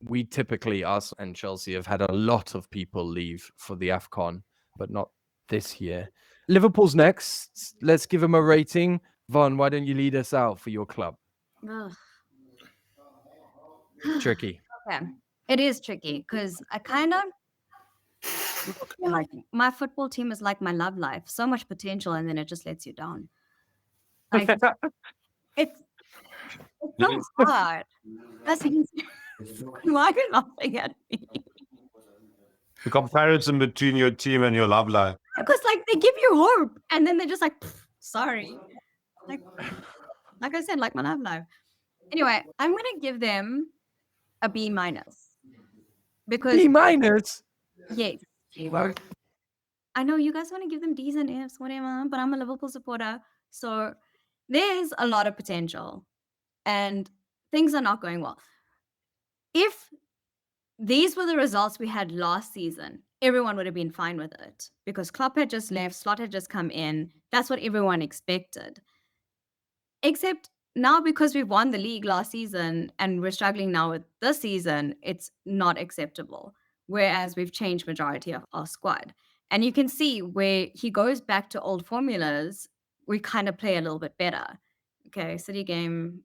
We typically, us and Chelsea, have had a lot of people leave for the AFCON, but not this year. Liverpool's next. Let's give them a rating. Von, why don't you lead us out for your club? Tricky. Okay. It is tricky because I kind of like my football team is like my love life. So much potential, and then it just lets you down. Like it's so hard. Why are you laughing at me? The comparison between your team and your love life. Because like they give you hope, and then they're just like, sorry. Like I said, like my love life. Anyway, I'm gonna give them a B-, because B-? Yes. I know you guys want to give them D's and F's, whatever, but I'm a Liverpool supporter, so there's a lot of potential, and things are not going well. If these were the results we had last season, everyone would have been fine with it because Klopp had just left, Slot had just come in. That's what everyone expected. Except now, because we've won the league last season and we're struggling now with this season, it's not acceptable. Whereas we've changed majority of our squad. And you can see where he goes back to old formulas, we kind of play a little bit better. Okay, City game.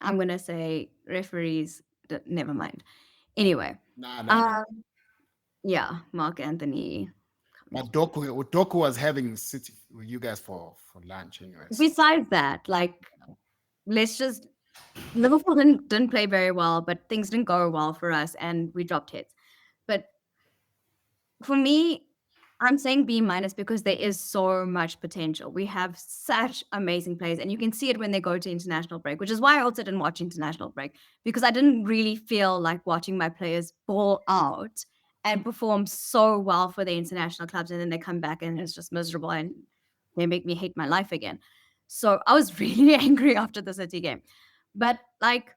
I'm going to say referees, never mind. Anyway. Yeah, Mark Anthony. But Doku was having City with you guys for lunch anyways. Besides that, like, Liverpool didn't play very well, but things didn't go well for us and we dropped hits. But for me, I'm saying B minus because there is so much potential. We have such amazing players, and you can see it when they go to international break, which is why I also didn't watch international break, because I didn't really feel like watching my players ball out and perform so well for the international clubs, and then they come back and it's just miserable and they make me hate my life again. So I was really angry after the City game. But like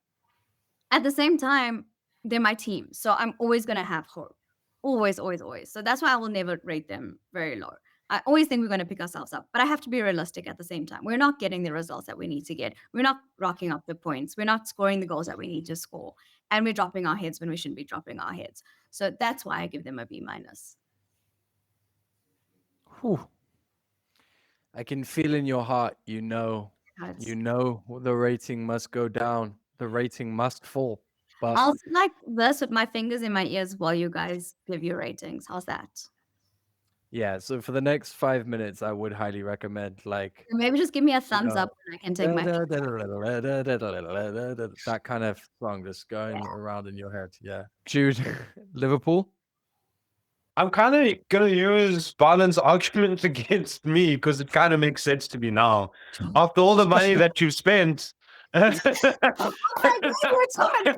at the same time, they're my team. So I'm always going to have hope. Always, always, always. So that's why I will never rate them very low. I always think we're going to pick ourselves up, but I have to be realistic at the same time. We're not getting the results that we need to get. We're not rocking up the points. We're not scoring the goals that we need to score. And we're dropping our heads when we shouldn't be dropping our heads. So that's why I give them a B minus. Whew. I can feel in your heart, you know the rating must go down. The rating must fall. But I'll sit like this with my fingers in my ears while you guys give your ratings. How's that? yeah, so for the next 5 minutes, I would highly recommend like Or maybe just give me a thumbs know, up and I can take my that kind of song just going around in your head. Yeah. Jude, Liverpool? I'm kind of going to use Barland's argument against me because it kind of makes sense to me now. After all the money that you've spent. Oh my God, we're talking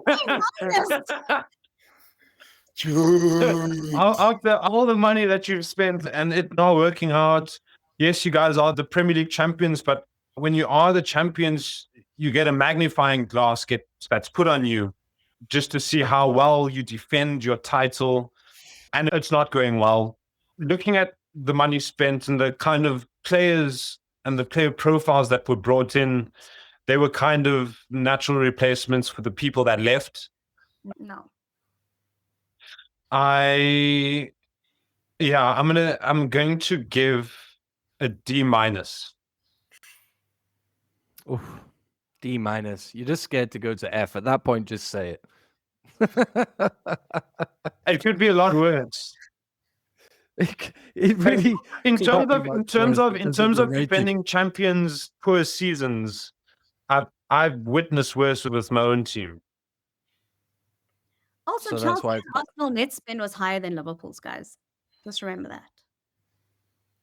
After all the money that you've spent and it not working out, yes, you guys are the Premier League champions, but when you are the champions, you get a magnifying glass that's put on you just to see how well you defend your title, and it's not going well. Looking at the money spent and the kind of players and the player profiles that were brought in, they were kind of natural replacements for the people that left. No. I'm going to give a D minus. Oof, D minus. You're just scared to go to F. At that point, just say it. It could be a lot worse. It really in terms of rating. defending champions' poor seasons, I've witnessed worse with my own team. Also, So that's Chelsea's why- Arsenal net spend was higher than Liverpool's, guys. Just remember that.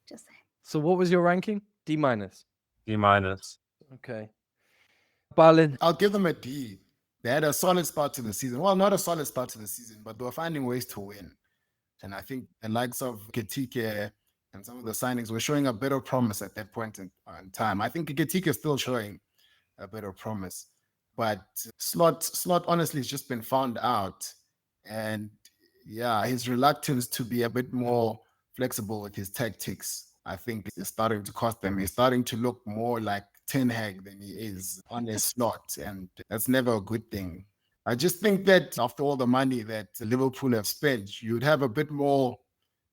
Just saying. So what was your ranking? D minus. D minus. Okay. Balin. I'll give them a D. They had a solid start to the season. Well, not a solid start to the season, but they were finding ways to win. And I think the likes of Ketike and some of the signings were showing a bit of promise at that point in time. I think Ketike is still showing a bit of promise. But Slot honestly has just been found out. And yeah, his reluctance to be a bit more flexible with his tactics, I think is starting to cost them. He's starting to look more like Ten Hag than he is on his Slot. And that's never a good thing. I just think that after all the money that Liverpool have spent, you'd have a bit more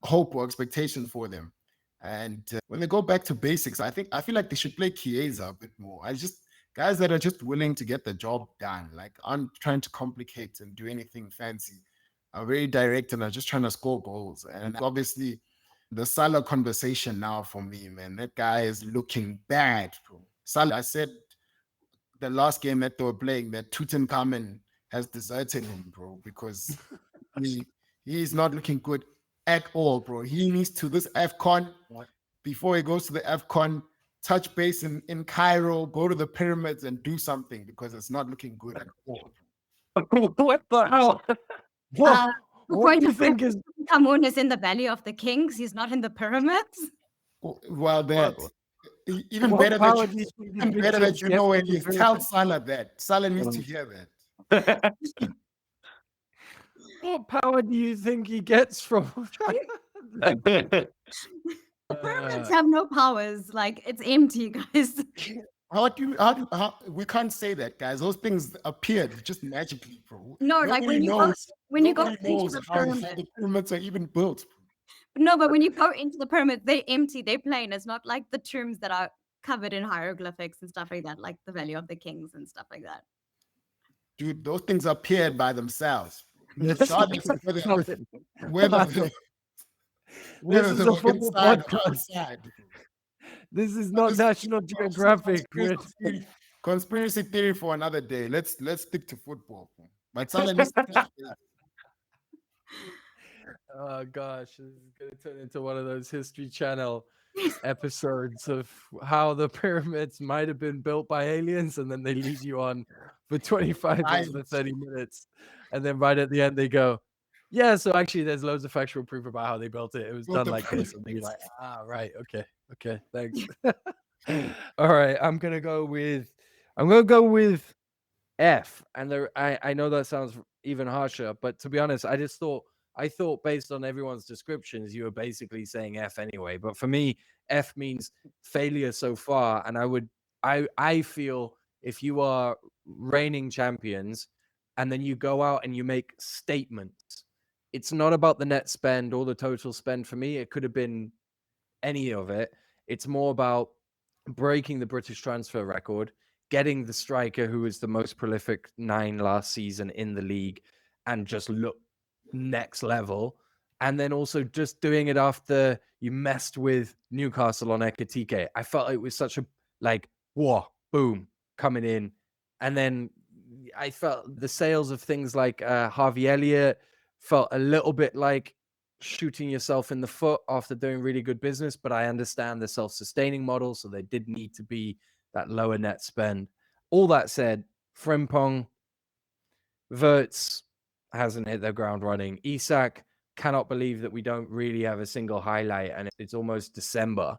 hope or expectation for them. And when they go back to basics, I feel like they should play Chiesa a bit more. Guys that are just willing to get the job done, like aren't trying to complicate and do anything fancy, are very direct and are just trying to score goals. And obviously, the Salah conversation now for me, man, that guy is looking bad, bro. Salah, I said the last game that they were playing that Tutankhamen has deserted him, bro, because he's not looking good at all, bro. He needs to this AFCON, before he goes to the AFCON, touch base in Cairo, go to the pyramids and do something because it's not looking good at all. What the hell? What do you think is Cameroon is in the Valley of the Kings? He's not in the pyramids? Well, that even better that you know when you tell Salah that. Salah needs to hear that. what power do you think he gets from The pyramids have no powers. Like, it's empty, guys. How we can't say that, guys. Those things appeared just magically, bro. No, like when you go into the how pyramid. the pyramids are even built. No, but when you go into the pyramid, they're empty, they're plain. It's not like the tombs that are covered in hieroglyphics and stuff like that, like the Valley of the Kings and stuff like that. Dude, those things appeared by themselves. This is a football podcast. This is not National Geographic. Conspiracy theory for another day. Let's stick to football. But Salah needs to Oh gosh, this is gonna turn into one of those History Channel episodes of how the pyramids might have been built by aliens, and then they lead you on for 25 of the 30 minutes, and then right at the end they go, "Yeah, so actually, there's loads of factual proof about how they built it. It was Built done the like this," and you're like, pyramids. "Ah, right, okay, thanks." All right, I'm gonna go with F, and I know that sounds even harsher, but to be honest, I thought based on everyone's descriptions, you were basically saying F anyway. But for me, F means failure so far, and I feel if you are reigning champions, and then you go out and you make statements, it's not about the net spend or the total spend. For me, it could have been any of it. It's more about breaking the British transfer record, getting the striker who was the most prolific 9 last season in the league and just look next level. And then also just doing it after you messed with Newcastle on Ekitike. I felt it was such a whoa, boom, coming in. And then I felt the sales of things like Harvey Elliott felt a little bit like shooting yourself in the foot after doing really good business, but I understand the self-sustaining model, so they did need to be that lower net spend. All that said, Frimpong, Verts hasn't hit their ground running. Isak, cannot believe that we don't really have a single highlight, and it's almost December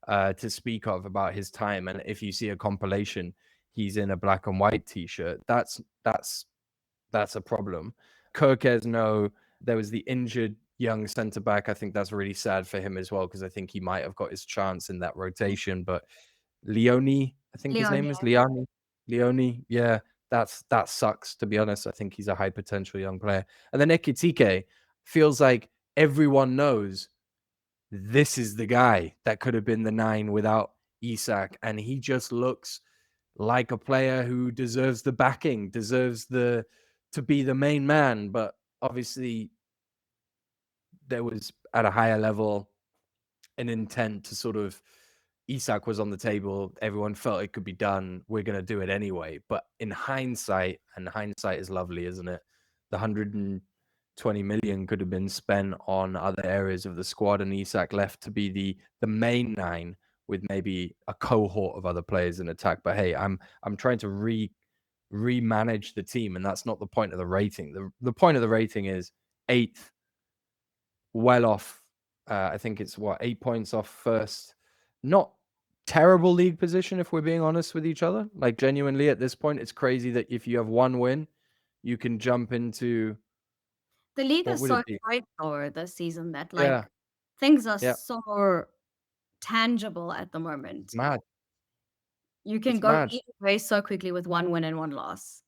to speak of about his time. And if you see a compilation, he's in a black and white t-shirt. That's a problem. Kirkes, no. There was the injured young centre back. I think that's really sad for him as well, because I think he might have got his chance in that rotation. But Leone, I think his name is Leone. Yeah, that sucks, to be honest. I think he's a high potential young player. And then Ekitike feels like everyone knows this is the guy that could have been the 9 without Isak, and he just looks like a player who deserves the backing, deserves to be the main man. But obviously, there was at a higher level an intent to sort of Isak was on the table. Everyone felt it could be done. We're going to do it anyway. But in hindsight, and hindsight is lovely, isn't it? The 120 million could have been spent on other areas of the squad, and Isak left to be the main 9 with maybe a cohort of other players in attack. But hey, I'm trying to remanage the team, and that's not the point of the rating. The point of the rating is 8th, well off. I think it's 8 points off first. Not terrible league position, if we're being honest with each other. Like, genuinely, at this point, it's crazy that if you have one win, you can jump into The league what is would so it be? tight though this season that Yeah, things are yeah, so tangible at the moment. mad. You can It's go mad. either way so quickly with one win and one loss.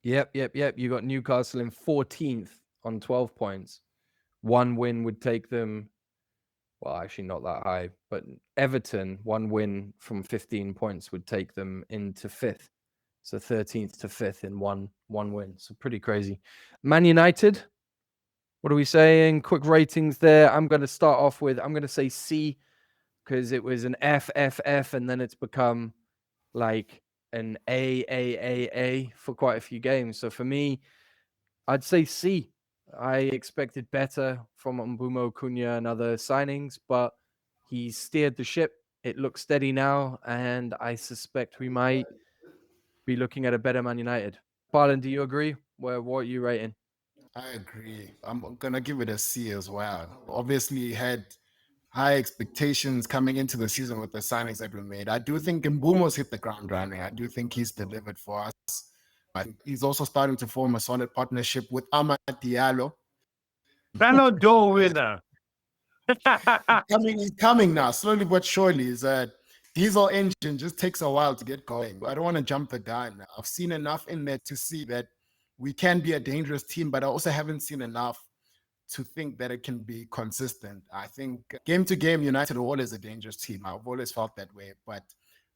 Yep. You got Newcastle in 14th on 12 points. One win would take them, well, actually not that high, but Everton, one win from 15 points would take them into 5th. So 13th to 5th in one win. So pretty crazy. Man United, what are we saying? Quick ratings there. I'm going to start off with, I'm going to say C, because it was an F, F, F, and then it's become like an A for quite a few games. So for me, I'd say C. I expected better from Mbumo, Cunha, and other signings, but he steered the ship. It looks steady now, and I suspect we might be looking at a better Man United. Parlin, do you agree? What are you rating? I agree. I'm gonna give it a C as well. Obviously, had high expectations coming into the season with the signings that we made. I do think Mbumo's hit the ground running. I do think he's delivered for us. But he's also starting to form a solid partnership with Amad Diallo. Ballon d'Or winner. He's coming now, slowly but surely. Is that diesel engine just takes a while to get going. I don't want to jump the gun. I've seen enough in there to see that we can be a dangerous team, but I also haven't seen enough to think that it can be consistent. I think game to game, United are always a dangerous team. I've always felt that way, but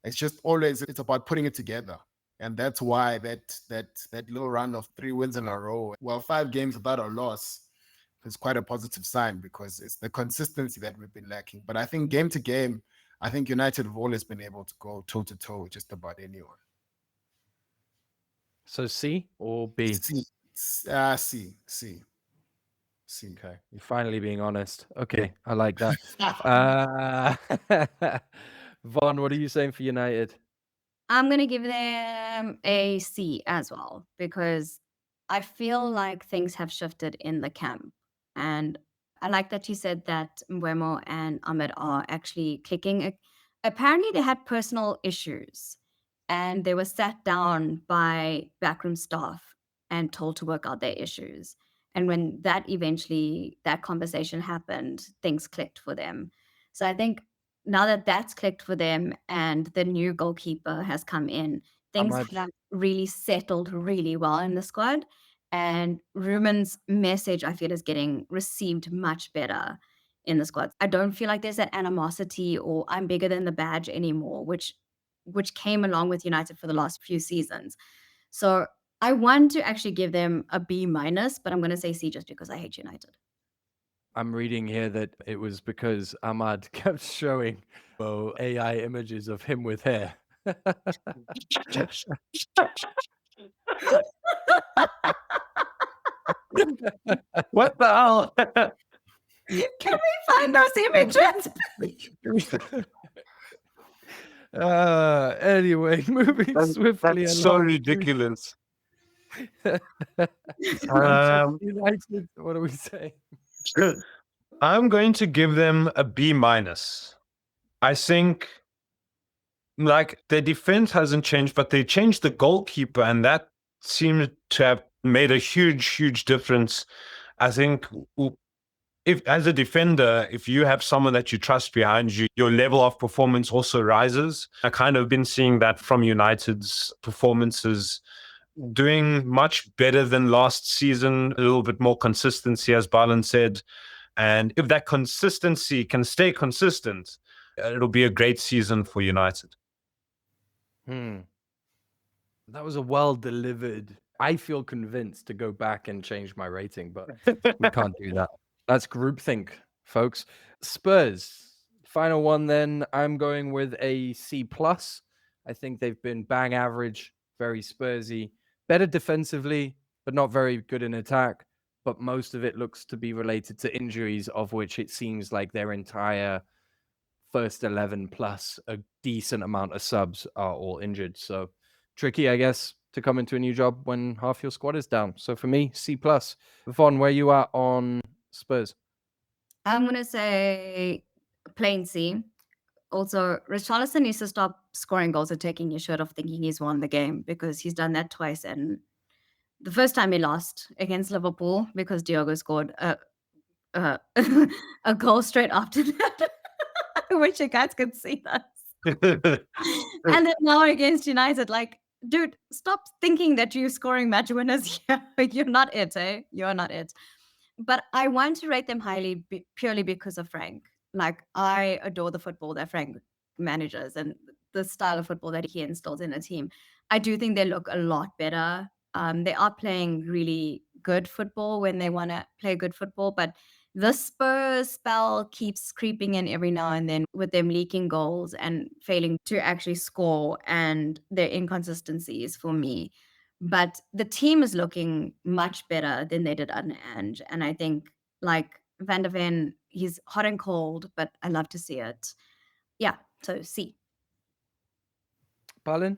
it's about putting it together. And that's why that little run of 3 wins in a row, 5 games without a loss, is quite a positive sign, because it's the consistency that we've been lacking. But I think game to game, I think United have always been able to go toe to toe with just about anyone. So C or B? C. C. Okay, you're finally being honest. Okay, I like that. Vaughn, what are you saying for United? I'm going to give them a C as well, because I feel like things have shifted in the camp. And I like that you said that Mbeumo and Ahmed are actually clicking. Apparently, they had personal issues and they were sat down by backroom staff and told to work out their issues. And when that conversation happened, things clicked for them. So I think now that that's clicked for them and the new goalkeeper has come in, things Ahmad. have really settled really well in the squad. And Rumen's message, I feel, is getting received much better in the squad. I don't feel like there's that animosity or I'm bigger than the badge anymore, which came along with United for the last few seasons. So I want to actually give them a B minus, but I'm going to say C just because I hate United. I'm reading here that it was because Ahmad kept showing AI images of him with hair. What the hell? Can we find those images? Anyway, moving swiftly That's along. so ridiculous. United, what do we say? I'm going to give them a B minus. I think like their defense hasn't changed, but they changed the goalkeeper, and that seemed to have made a huge difference. I think if as a defender, if you have someone that you trust behind you, your level of performance also rises. I kind of been seeing that from United's performances, doing much better than last season, a little bit more consistency, as Balan said. And if that consistency can stay consistent, it'll be a great season for United. That was a well-delivered. I feel convinced to go back and change my rating, but we can't do that. That's groupthink, folks. Spurs, final one then. I'm going with a C+. I think they've been bang average, very Spursy. Better defensively, but not very good in attack. But most of it looks to be related to injuries, of which it seems like their entire first 11 plus a decent amount of subs are all injured. So tricky, I guess, to come into a new job when half your squad is down. So for me, C+. Vaughn, where you at on Spurs? I'm going to say plain C. Also, Richarlison needs to stop scoring goals and taking his shirt off thinking he's won the game, because he's done that twice. And the first time he lost against Liverpool because Diogo scored a goal straight after that. I wish you guys could see that. And then now against United, like, dude, stop thinking that you're scoring match winners here. You're not it, eh? You're not it. But I want to rate them highly purely because of Frank. Like, I adore the football that Frank manages and the style of football that he instills in a team. I do think they look a lot better. They are playing really good football when they want to play good football, but the Spurs spell keeps creeping in every now and then with them leaking goals and failing to actually score, and their inconsistencies for me. But the team is looking much better than they did under Ange. And I think, like, Van der Ven, he's hot and cold, but I love to see it. Yeah, so C. Balin?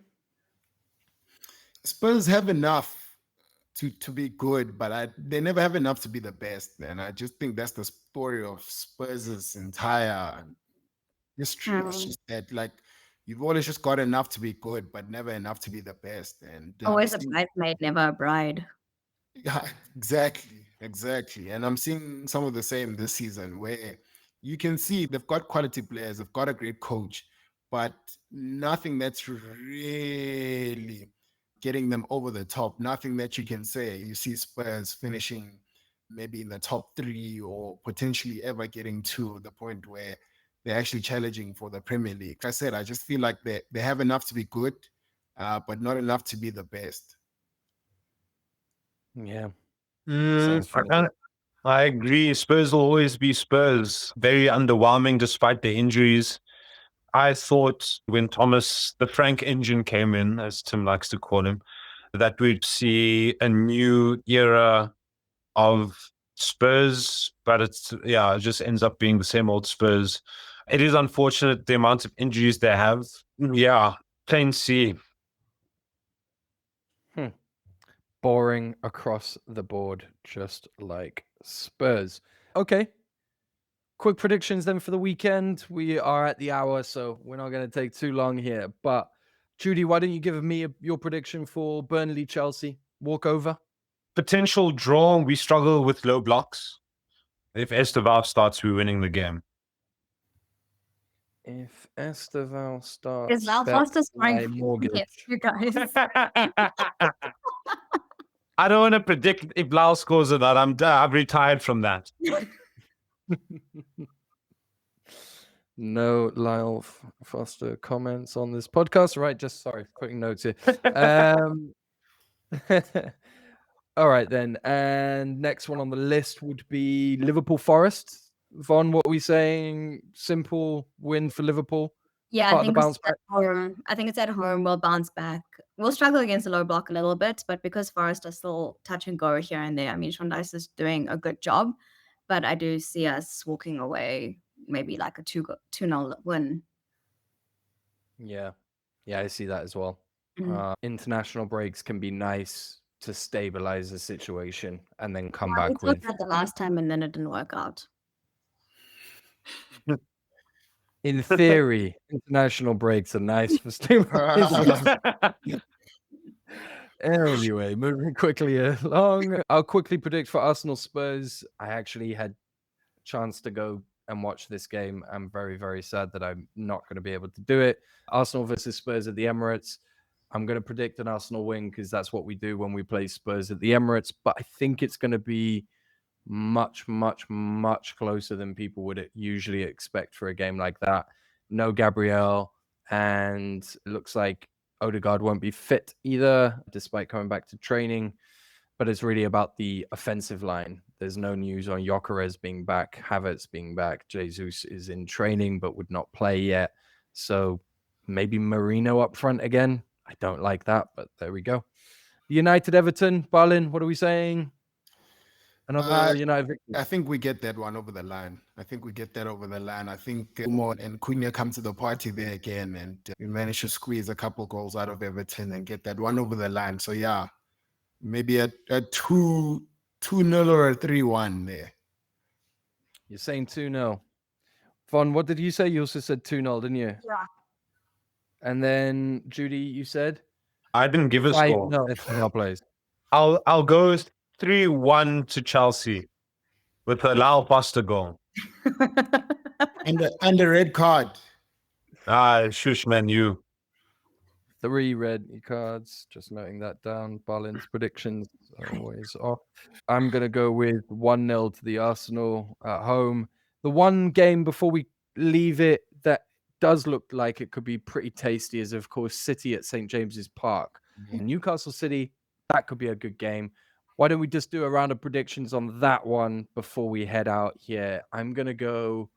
Spurs have enough to be good, but they never have enough to be the best. And I just think that's the story of Spurs' entire history. It's just that, like, you've always just got enough to be good, but never enough to be the best. And Always a bridesmaid, never a bride. yeah, exactly. And I'm seeing some of the same this season, where you can see they've got quality players, they've got a great coach, but nothing that's really getting them over the top. Nothing that you can say you see Spurs finishing maybe in the top 3 or potentially ever getting to the point where they're actually challenging for the Premier League. Like I said, I just feel like they have enough to be good, but not enough to be the best. Yeah. I agree. Spurs will always be Spurs. Very underwhelming despite their injuries. I thought when Thomas, the Frank engine, came in, as Tim likes to call him, that we'd see a new era of Spurs, but it just ends up being the same old Spurs. It is unfortunate the amount of injuries they have. Yeah, plain C. Boring across the board, just like Spurs. Okay. Quick predictions then for the weekend. We are at the hour, so we're not going to take too long here. But Judy, why don't you give me your prediction for Burnley Chelsea walkover? Potential draw. We struggle with low blocks. If Esteval starts, we're winning the game. If Esteval starts, Is Val bet Foster my scoring? mortgage. Yes, you guys. I don't want to predict if Lau scores or not. I've retired from that. No Lyle Foster comments on this podcast. Right, just sorry, putting notes here. All right then. And next one on the list would be Liverpool Forest. Von, what are we saying? Simple win for Liverpool. Yeah, Part I of the think bounce it's at home. I think it's at home. We'll bounce back. We'll struggle against the low block a little bit, but because Forest are still touch and go here and there, I mean, Sean Dice is doing a good job, but I do see us walking away maybe like a 2-0 win. Yeah, I see that as well. Mhm. International breaks can be nice to stabilize the situation and then come Yeah, we back thought with. that the last time and then it didn't work out. In theory, international breaks are nice for stabilization. Anyway, moving quickly along. I'll quickly predict for Arsenal Spurs. I actually had a chance to go and watch this game. I'm very, very sad that I'm not going to be able to do it. Arsenal versus Spurs at the Emirates. I'm going to predict an Arsenal win because that's what we do when we play Spurs at the Emirates. But I think it's going to be much, much, much closer than people would usually expect for a game like that. No Gabriel, and it looks like Odegaard won't be fit either, despite coming back to training. But it's really about the offensive line. There's no news on Gyökeres being back, Havertz being back. Jesus is in training but would not play yet. So maybe Marino up front again. I don't like that, but there we go. United Everton, Berlin, what are we saying? Another United victory. I think we get that one over the line. I think Umo and Cunha come to the party there again, and we manage to squeeze a couple goals out of Everton and get that one over the line. So yeah, maybe a 2-0 or a 3-1 there. You're saying 2-0. Von, what did you say? You also said 2-0, didn't you? Yeah. And then Judy, you said? I didn't give a score. No, it's no plays. I'll go 3-1 to Chelsea with a Lau Foster goal. And the red card. Shush, man, you. 3 red cards. Just noting that down. Berlin's predictions are always off. I'm going to go with 1-0 to the Arsenal at home. The one game before we leave it that does look like it could be pretty tasty is, of course, City at St. James's Park. Mhm. Newcastle City, that could be a good game. Why don't we just do a round of predictions on that one before we head out here? I'm going to go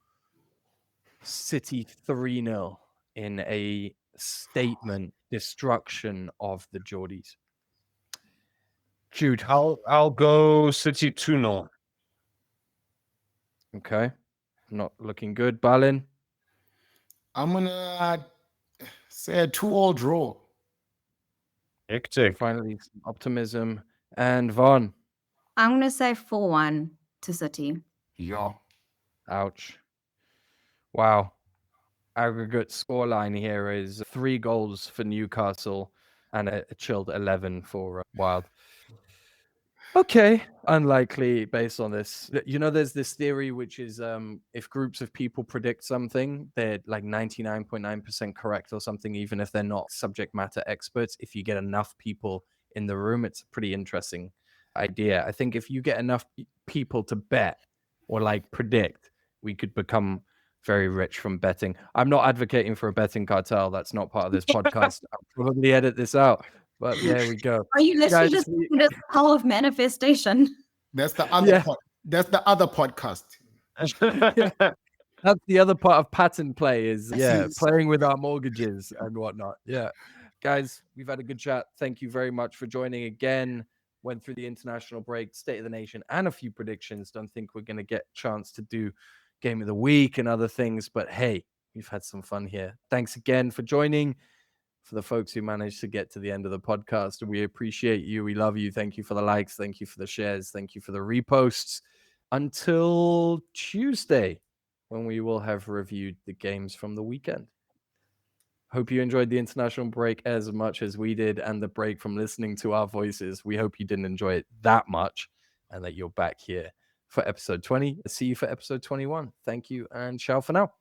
City 3-0 in a statement destruction of the Geordies. Jude. I'll go City 2-0. Okay. Not looking good. Berlin. I'm gonna say a 2-all draw. Hectic. Finally, some optimism. And Von. I'm going to say 4-1 to City. Yeah. Ouch. Wow. Aggregate scoreline here is 3 goals for Newcastle and a chilled 11 for Wild. Okay, unlikely based on this. You know, there's this theory which is if groups of people predict something, they're like 99.9% correct or something, even if they're not subject matter experts. If you get enough people in the room, it's a pretty interesting idea. I think if you get enough people to bet or like predict, we could become very rich from betting. I'm not advocating for a betting cartel. That's not part of this podcast. I'll probably edit this out. But there we go. Are you literally Guys, just this power of manifestation? That's the other that's the other podcast. That's the other part of patent play is Yes. playing with our mortgages and whatnot. Yeah. Guys, we've had a good chat. Thank you very much for joining again. went through the international break, State of the Nation, and a few predictions. Don't think we're going to get a chance to do Game of the Week and other things, but hey, we've had some fun here. Thanks again for joining. For the folks who managed to get to the end of the podcast, we appreciate you. We love you. Thank you for the likes. Thank you for the shares. Thank you for the reposts. Until Tuesday, when we will have reviewed the games from the weekend. Hope you enjoyed the international break as much as we did, and the break from listening to our voices. We hope you didn't enjoy it that much, and that you're back here for episode 20. See you for episode 21. Thank you, and ciao for now.